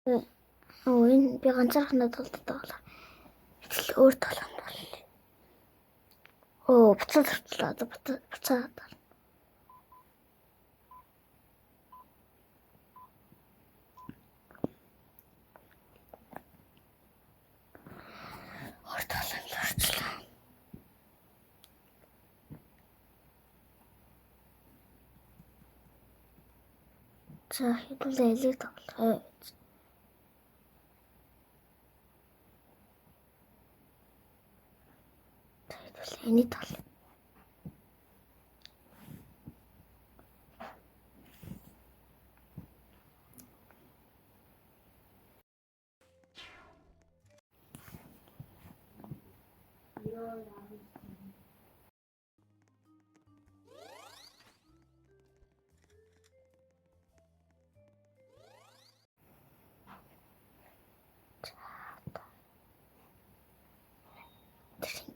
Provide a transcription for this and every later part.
Энэ би ганцаархнаа толддог болоо. Итэл өөр толгонд боллоо. Буцаад авчлаа. Буцаад. Өөр толгонд орчлаа. За хэдүүлээ элэг тоглоо. Эний тал.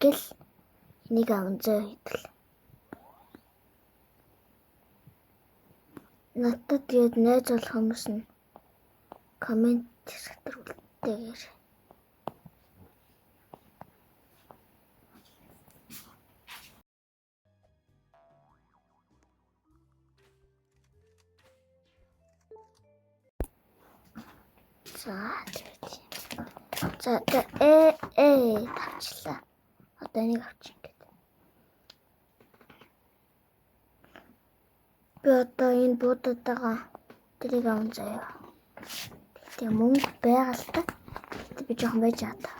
Тэгэл энийг аванзаа хийдэл. Надад тэгээд найз болох хүмүүс нь коммент хэлтэрүүлдэгээр. За тавчлаа. Одоо энийг авчих гээд. Би одоо энэ буудаагаа тэрийг аван заяа. Тэгээ мөнгө байгаа л та. Би жоохон байж чадаа.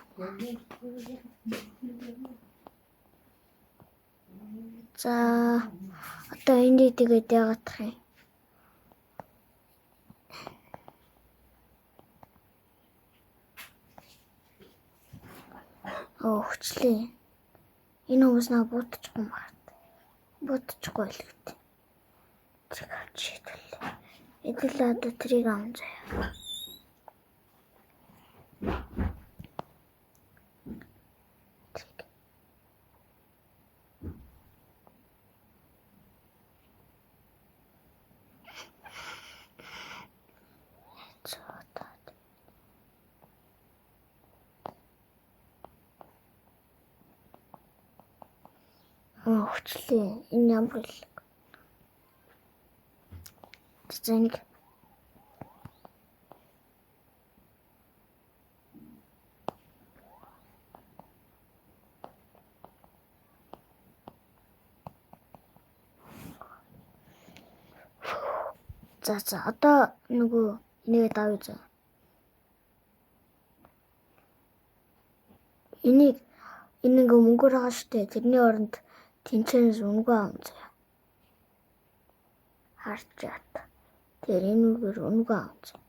За одоо энийг тэгээд яагаадах юм? Хүчлээ. Энэ хүмүүс наа буутчихгүй юм байна. Буутчихгүй л гэдэг. Тэрийг авч шийдвэл. Эдэлээ одоо тэрийг аван заяа. Хүчлээ. Энэ ямар л. Зэнг. За одоо нөгөө энийг давъя за. Энэ нэг мөнгөөр байгаа штэ. Тэрний оронд тэнцэнээс өнгөө аван заяа. Харж чад. Тэр энэ үгээр өнгөө аван заяа.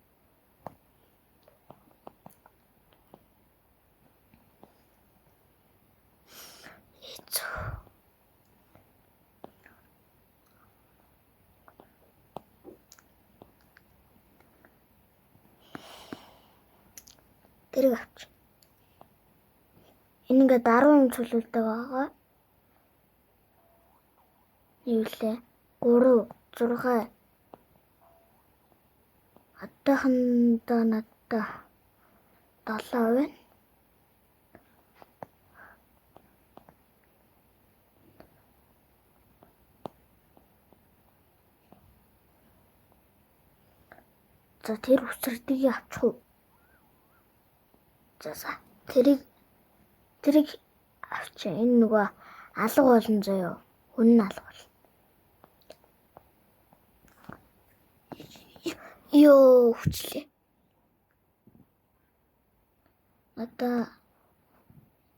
Тэрийг авч. Энэ ингээд 10 юм цөлүүлдэг байгаа. Юу лээ? 3, 6. Одоохондоо надад 7 байна. За тэр үсрдгийг авчих уу? За тэрийг авч. Энэ нөгөө алга болно заяа. Хүн нь алга болно. Йоо хүчлээ. Одоо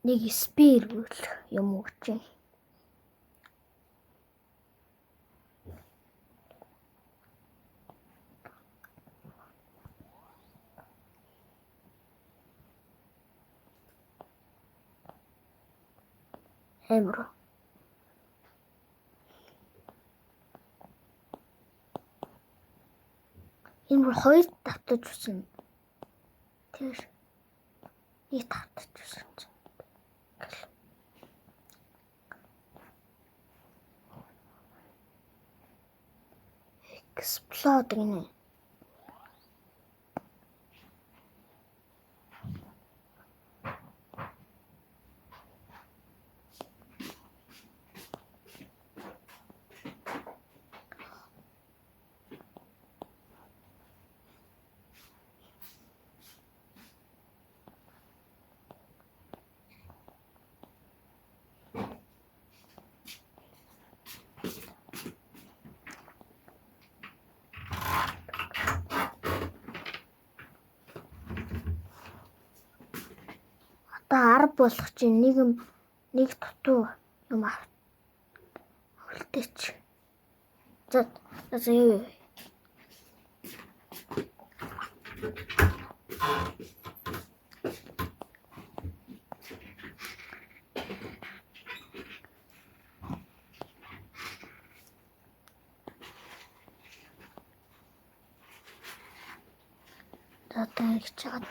нэг спир гэл юм уу гэж. Эмро. Энэ хоёр давтаж үсэн. Тэр нэг давтаж үсэн. Explode гинэ. 10 болох чинь нэг дутуу юм аа. Үлдээч. За юу. Татах чад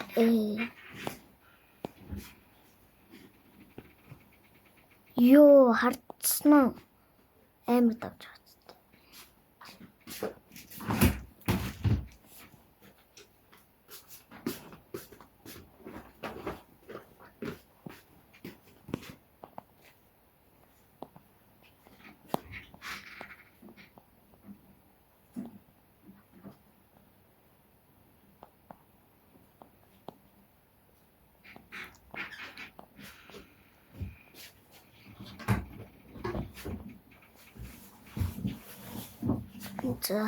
Юу хардсан уу? Амар давж байгаа. За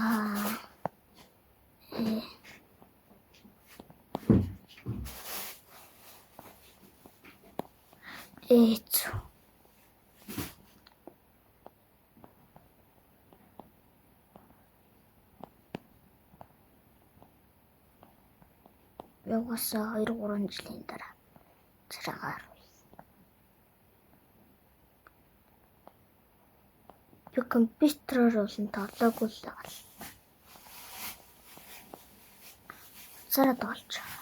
яваасаа 2-3 жилийн дараа цараагаар би компьютероор болон тоглоогүй л байгаа. Цараад болж байгаа.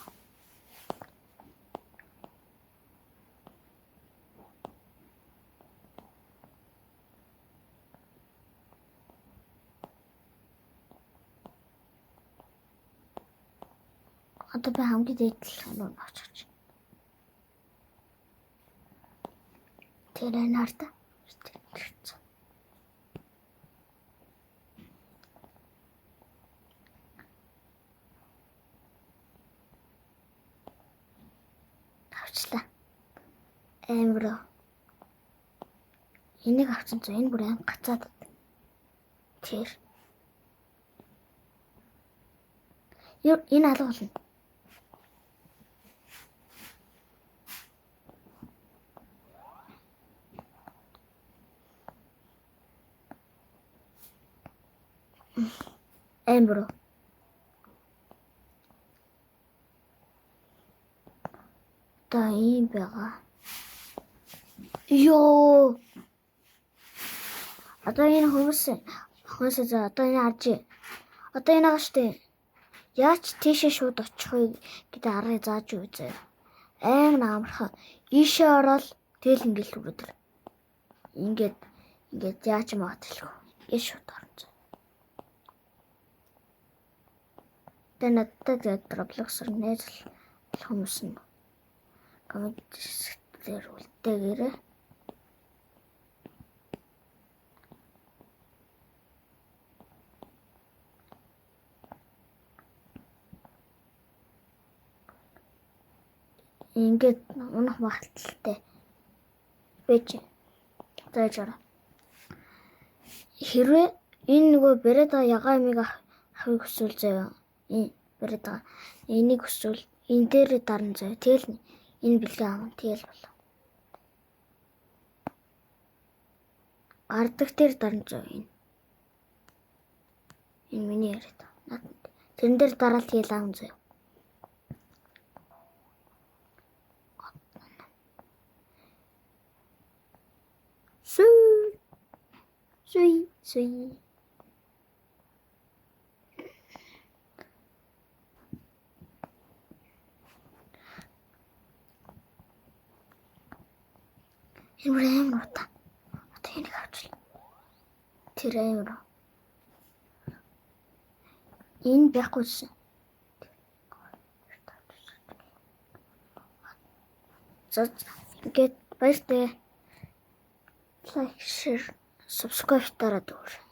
Одоо би хамгийн дээд нь очиж. Тэр нарт авчлаа. Эмбро. Энийг авсан зөө энэ бүр ам гацаад. Тэр. Энэ алга болно. Эмбро. Та ийм байгаа. Йоо. Одоо энэ хүмүүс за одоо энэ арж. Одоо энэ байгаа штэ. Яаж тийшээ шууд очих вэ гэдэг аргыг зааж үзээ. Аймаг амархан. Ийшээ ороод тэгэл ингээл үргэлж. Ингээд яаж маад хэлэх вэ? Ийш шууд орно. Тэ надад Roblox-оор нээжл хүмүүс нь коммент дээр үлдээгээрээ ингээд унах магадaltaй байж таажаа. Хэрвээ энэ нөгөө Берета ягаамыг авахыг хүсвэл заяа. Берета энийг хүсвэл энэ дээр дарна заяа. Тэгэл энэ бэлгээ аав. Тэгэл болоо. Гардаг дээр дарна заяа энэ. Энэ миний яриад. Тэрэн дээр дараал тэгэл аав заяа. Суй. Юм уу та? Одоо энийг авчихлаа. Тэр юм. Энэ байхгүй. За ингээд баяртай. Лайк, шеэр, subscribe дараад өгөөрэй.